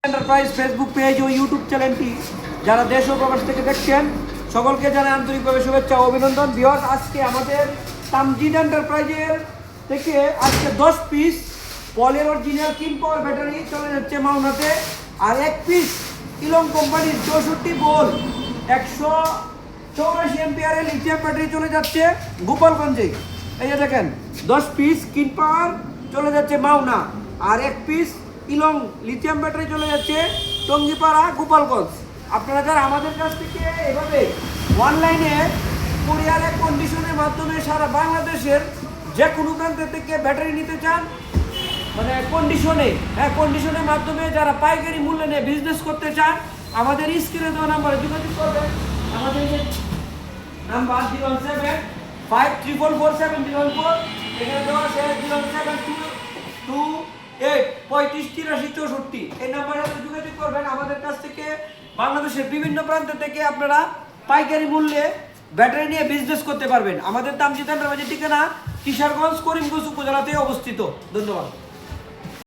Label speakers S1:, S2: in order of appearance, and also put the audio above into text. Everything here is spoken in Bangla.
S1: এন্টারপ্রাইজ ফেসবুক পেজ ও ইউটিউব চ্যানেলটি যারা দেশ ও প্রবাস থেকে দেখছেন সকলকে জানাই আন্তরিকভাবে শুভেচ্ছা ও অভিনন্দন। ভিউয়ার্স, আজকে আমাদের তামজিদ এন্টারপ্রাইজের থেকে আজকে 10 পিস পলের অরিজিনাল কিন পাওয়ার ব্যাটারি চলে যাচ্ছে মাওনাতে, আর 1 পিস ইলং কোম্পানির 64 ভোল্ট 184 এম্পিয়ারের লিথিয়াম ব্যাটারি চলে যাচ্ছে গোপালগঞ্জে। এই যে দেখেন 10 পিস কিন পাওয়ার চলে যাচ্ছে মাওনা, আর 1 পিস ইলং লিথিয়াম ব্যাটারি চলে যাচ্ছে টঙ্গিপাড়া গোপালগঞ্জ। আপনারা যারা আমাদের কাছ থেকে এভাবে অনলাইনে কুরিয়ারে কন্ডিশনের মাধ্যমে সারা বাংলাদেশের যে কোনো প্রান্ত থেকে ব্যাটারি নিতে চান, মানে কন্ডিশনের মাধ্যমে যারা পাইকারি মূল্যে নিয়ে বিজনেস করতে চান, আমাদের স্ক্রিনে দেওয়া নাম্বারে যোগাযোগ করবেন। আমাদের যে নাম্বার 075344704, এখানে দেওয়া আছে 07228358364, এই নাম্বারে যোগাযোগ করবেন। আমাদের কাছ থেকে বাংলাদেশের বিভিন্ন প্রান্ত থেকে আপনারা পাইকারি মূল্যে ব্যাটারি নিয়ে বিজনেস করতে পারবেন। আমাদের তামজিদ এন্টারপ্রাইজের ঠিকানা কিশোরগঞ্জ করিমগঞ্জ উপজেলাতে অবস্থিত। ধন্যবাদ।